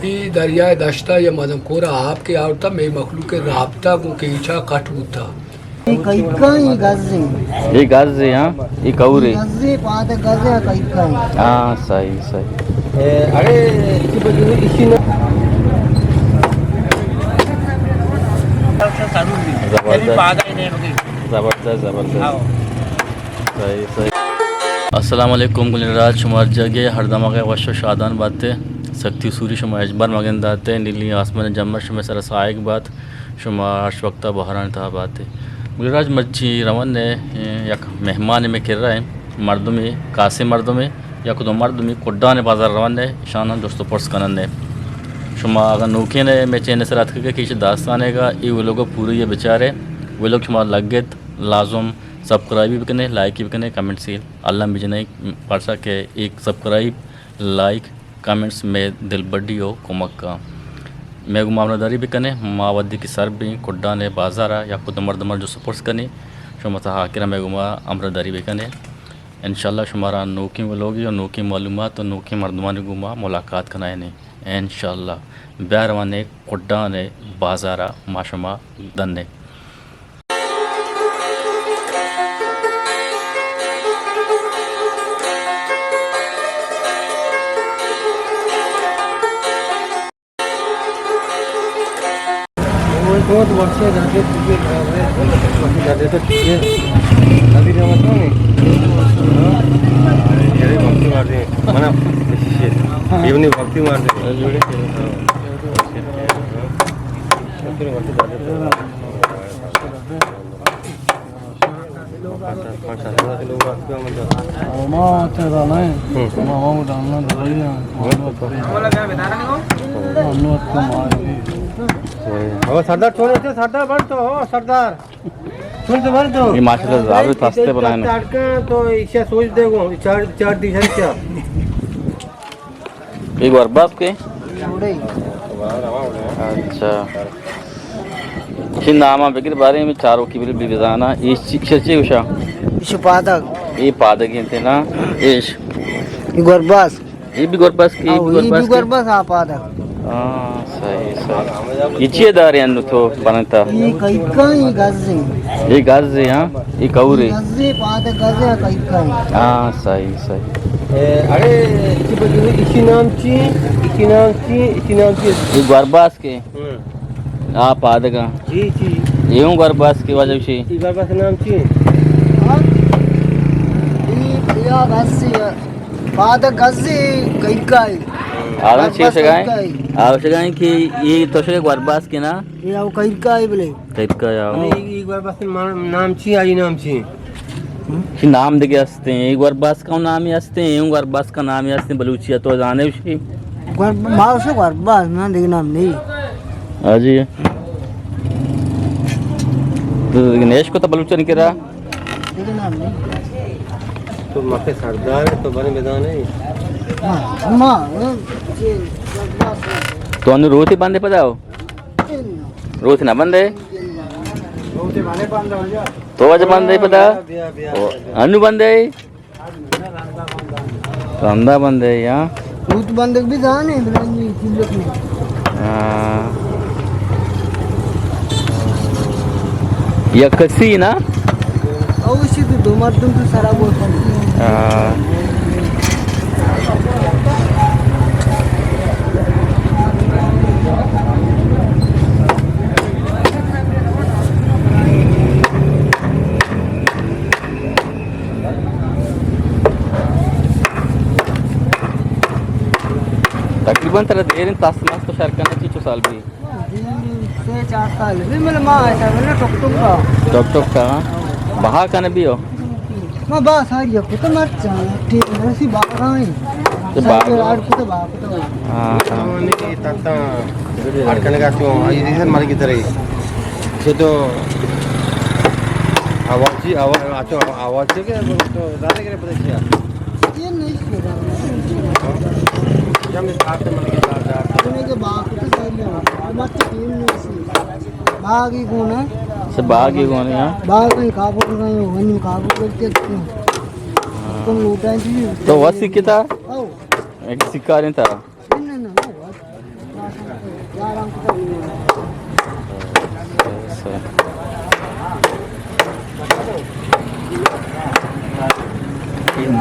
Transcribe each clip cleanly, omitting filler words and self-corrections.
ये दरियाए दश्ता ये मदम कोरा आपके आवता मैं मखलूक राबता को केचा कट होता कई गज़े ये गज़े हाँ ये कौरे गज़े पाद गज़े कई हाँ सही सही अरे इसी में ज़बरदस्त सही सही। अस्सलाम वालेकुम गुलराज शुमार जगे हरदम के वश शादान बातें सख्ती सूरी शुमा अजबर मगन दाते नीली आसमान जमश में सरसाइक बात शुमा आश वक्त बहरान था बातें गुलराज मच्छी रवन ने यक मेहमान में किर रहा है मर्दों में कासे मर्दों में या कुछ मर्द में कुड्डा ने बाजार रवन ने शाना दोस्तों पर्स कनन ने शुमा अगर नौके ने मैं चैन से रात के किसी दास्तान है ये वो लोग पूरे ये बेचारे वो लोग शुमा लगत लाजुम सब्सक्राइब भी करने लाइक भी करने कमेंट से अल्लाह मुझे नहीं पढ़ सके एक सब्सक्राइब लाइक कमेंट्स में दिल बड्डी हो कुमक का मैं मामलादारी भी करने मावदी की सर भी कुड्डा ने बाजारा या खुद मर्द जो सपोर्ट्स करने शुमा हाकिरा मैं गुमा अमरदारी भी करने इंशाल्लाह शुमारा नोकी वो लोग और नोकी मालूमात तो नोकी मर्दमान गुमा मुलाकात कराए ने इंशाल्लाह बैरवाने कुड्डा ने बाजारा माशमा दन्ने बहुत वर्षे जाके तुझे जाते तो ठीक है अभी क्या मतलब नहीं ये भक्ति मारते हैं मना ये नहीं भक्ति मारते हैं सरदार छोड़े थे सरदार बन तो हो सरदार सुन तो बन तो ये माशाल्लाह ज़ाबित फास्ते बनाए ना तो इच्छा सोच देखो चार दिशा इच्छा एक बार बाप के अच्छा नामा बकर बारे में चारों की भी बिजाना इस चीज़ उषा इशु पादक ये पादक थे ना इश गोरबास ये भी गोरबास की भी गोरबास आ पादक हाँ सही सही इच्छे दार यान तो बनता ये कई गज़े ये गज़े हाँ ये कौरे गज़े पाद गज़े कई हाँ सही सही अरे इसी नाम ची ये गोरबास के आप पादक जी जी यूं गोरबास की वजह से ये गोरबास नाम ची ये या गज़े पाद गज़े कई आवाज़ चीज़ शगाएं कि ये तो शगे गोरबास के ना ये आओ कई बोले का यार ये गोरबास नाम ची आई नाम ची कि नाम देके हंसते हैं एक गोरबास का नाम ही हंसते हैं गोरबास का नाम ही हंसते हैं बलूचिया तो जाने उसी गोरबास ना देख नाम नहीं हाँ जी तो गणेश को तो बलूचिया नहीं करा देख नाम नहीं तो माके सरदार तो बने मैदान है मां तो अनु रोटी बांधे पदाओ रोटी ना बंदे तो वजह बंदे पदा अनु बंदे अंधा बंदे यहाँ दूध बंदक भी जाने या कसी ना अवश्य तो दो मर्दों तो सारा बोल तकरीबन तरह देर तास नास तो शहर करना चाहिए साल भी 4 साल भी मिल मां ऐसा ना टॉक का बहा का भी हो मां बा सारी को तो मत जा ठीक है सी बात आई तो बात को तो बात तो हां नहीं तत्ता अड़कने का क्यों ये जैसे मार की तरह से तो आवाज से के तो दादे के पता क्या ये नहीं किया जब इस बात से मन के साथ तूने के बाप को सही मत टीम में से बागी कौन है से बाग ही कौन है यहाँ बाग में काबू कर रहे हो वहीं काबू करके तुम लूटा जी तो वह सिक्का था ओ एक सिक्का नहीं था नहीं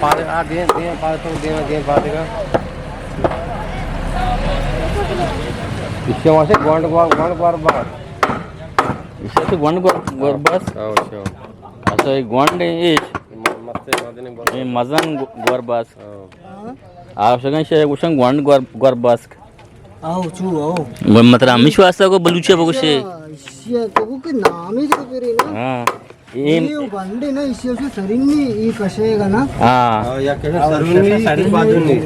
पारे दे पारे तो दे पारे का इससे वहाँ से गोंड बार इसे तो गोंड गोर बस अच्छा अच्छा ये गोंड इश मस्त मदने ये मजन गोर बस आप सगळं शे उशन गोंड गोर बस आओ चू आओ मतलब आम्ही श्वासा को बलूचे बगुशे इसे तो के नाम ही जो तेरे ना हां ये बंदे ना इसे से सरिंगी ये कशेगा ना हां या कैसे सरुनी बाजुनी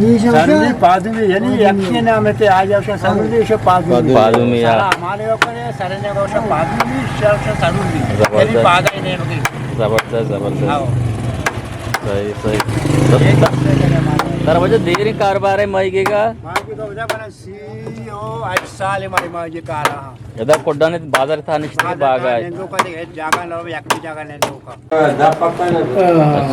ये सरुनी शब्द पादुमी यानी यक्षी नाम है आज आपका सरुनी से पादुमी पादुमी या हमारे ऊपर है सरने को से पादुमी शर्ट से सरुनी यानी पादा ही नहीं होगी जबरदस्त जबरदस्त आओ सही सही तर म्हणजे देरी कारभार आहे माहितीगा मां की तो वजह बना सीओ आज साल हमारी मां जी का रहा यदा कोड्डाने बाजार था निश्चित बाग आहे ने दो का जगह लो यकटी जगह ने दो का दा पक्का ना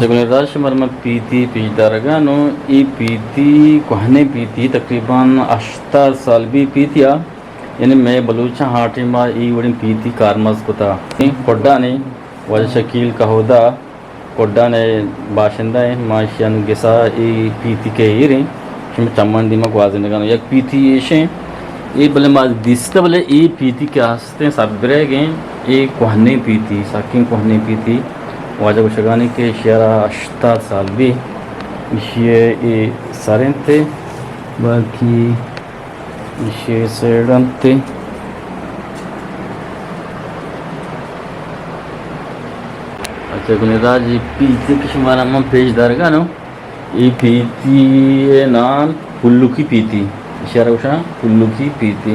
सेकुलर राशमर में पीती पीदारगानो ई पीती कोहने पीती तकरीबन 80 साल भी पीतिया यानी मैं बलूचा हाटी में ई वड़ी पीती कारमस कोता कोड्डाने वजह शकील कहोदा कोड्डाने बाशिंदा है माशियान गेसा ई पीती के हिरे शिम चम्मन दिमाग वाजने गानो एक पीती येशे ये बले माज दिसते बले ई पीती के हस्ते सबरे गए ये कोहने पीती साकिन कोहने पीती वाजह वशगानी के शेरा 80 साल भी इशे ये सारेंते बाकी इशे सेडंते अच्छा गुनेराज ये पीती के शुमारा में पेज दरगा नो ये पीती नाम पुल्लू की पीती इशारा उशा पुल्लू की पीती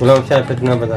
गुलाम शाह कितना बता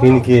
किन के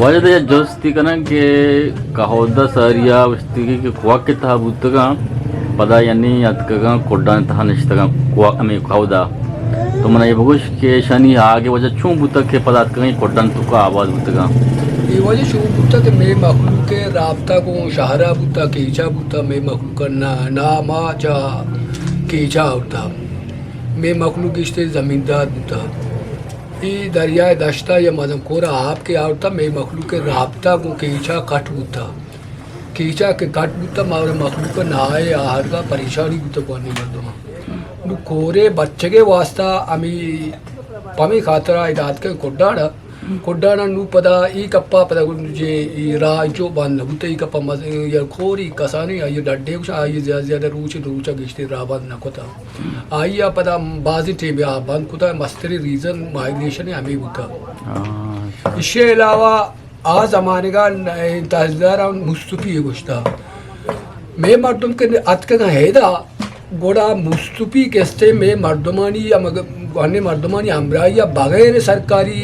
वजह तो जोस्ती कना के कहोदा सारिया वस्ती के कुआ के तहा बुतगा पदा यानी अतकगा कोड्डान तहा निश्तगा कुआ अमे कहोदा तो मना ये बगुश के शनि आगे वजह चूं बुतक के पदात कहीं कोड्डान तुका आवाज बुतगा ये वजह शो बुता के मैं मखलूक के राबता को शहरा बुता केचा बुता मैं मखलूक ना नामा चा केचा होता मैं मखलूक इश्ते जमींदार बुता ये दरियाए दश्ता या मदम कोरा आपके आवता मैं मखलूक के राबता को केचा कट बुता केचा के कट बुता मारे मखलूक ना आए आहार का परेशानी बुता पानी मर्दों नु कोरे बच्चे के वास्ता अमी पमी खातरा इदात के कोड्डाना नु पदा ई कप्पा पदा जे राजो बंद बुते ई कप्पा मज या खोरी कसानी ये डड्डे कुछ आई ज्यादा रूचा गिश्ते राबन न कोता आई या पदा बाजी टेबे आ बंद कोता मस्तरी रीजन माइग्रेशन है हमें बुता इसके अलावा आ जमाने का तहसीलदार मुस्तफी है गुश्ता मैं मर्दम के अतका हैदा गोड़ा मुस्तफी केस्ते में मर्दमानी या मगर मर्दमानी हमरा या बगैर सरकारी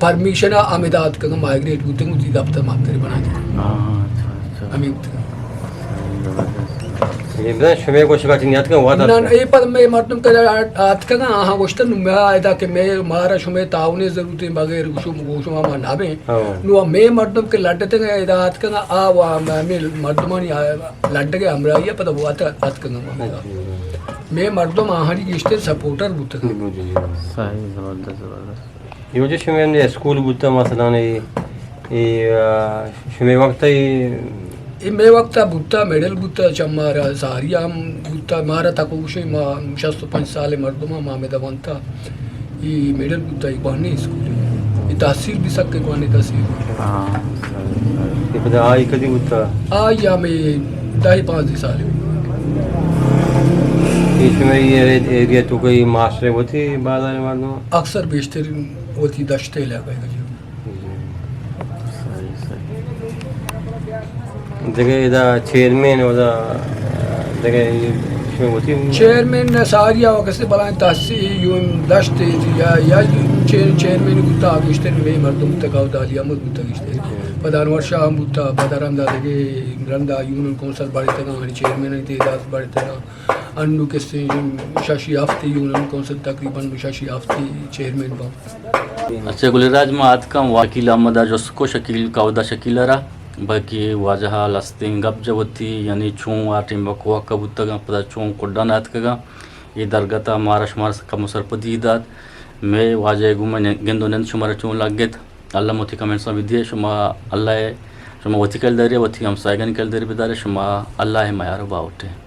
परमिशन अमिदात का माइग्रेट होते मुझे दफ्तर मात्रे बना दिया अमी ये बता शमे को शिकायत नहीं आता हुआ था ना ये पर मैं मर्दम का आत का हाँ गोश्तन मैं आया कि मैं मारा शुमे ताउने जरूरत बगैर गोशु मामा नाबे नो मैं मर्दम के लड़ते गए आत का आ मैं मर्दमानी लड़ के हमरा ये पता हुआ था आत का मैं मर्दम आहारी किस्ते सपोर्टर बुत सही जबरदस्त जबरदस्त ये वजह शमे ने स्कूल बुता मसला ने ये शमे वक्त ही ये मैं वक्त बुत्ता मेडल बुत्ता चम्मारा सारिया बुत्ता मारा था कुछ मा 65 साल मर्दमा मामे दवंता ये मेडल बुत्ता एक बहनी स्कूल ये तहसील भी सकते कोने तहसील हां ये पता आई कदी बुता आ या मैं 2.5 साल इसमें ये एरिया तो कोई मास्टर होती बाजार में मालूम अक्सर बेशतर होती दश्ते इलाका का जगह इधर चेयरमैन होता जगह इसमें होती चेयरमैन सारिया वैसे बला तहसील यूं दश्ते या चेयरमैन गुत्ता बेशतर में मर्दम तक दालिया मत गुत्ता पदानवर शाह बुता पदाराम दादे के रंदा यूनियन कौंसिल बड़े तक आणि चेयरमैन तेजाज बड़े तक अन्नू के शशि आफ्ती यूनियन कौंसिल तकरीबन शशि आफ्ती चेयरमैन बा अच्छा गुलराज में आज का वकील अहमद जसको शकील कावदा शकीलरा बाकी वाजह लस्तिंग गब जवती यानी चूं आटिम बको कबूतगा पदा चूं कोड्डा नाथ कगा ये दरगता मारश मारस का मुसरपदी दाद मैं वाजे गुमन गेंदो नंद शुमार चूं लागेत अल्लाह मोती कमेंट्स में विद्ये शुमा अल्लाह शुमा वती कल दरिया वती हम साइगन कल दरिया बिदारे शुमा अल्लाह है मायार बाउटे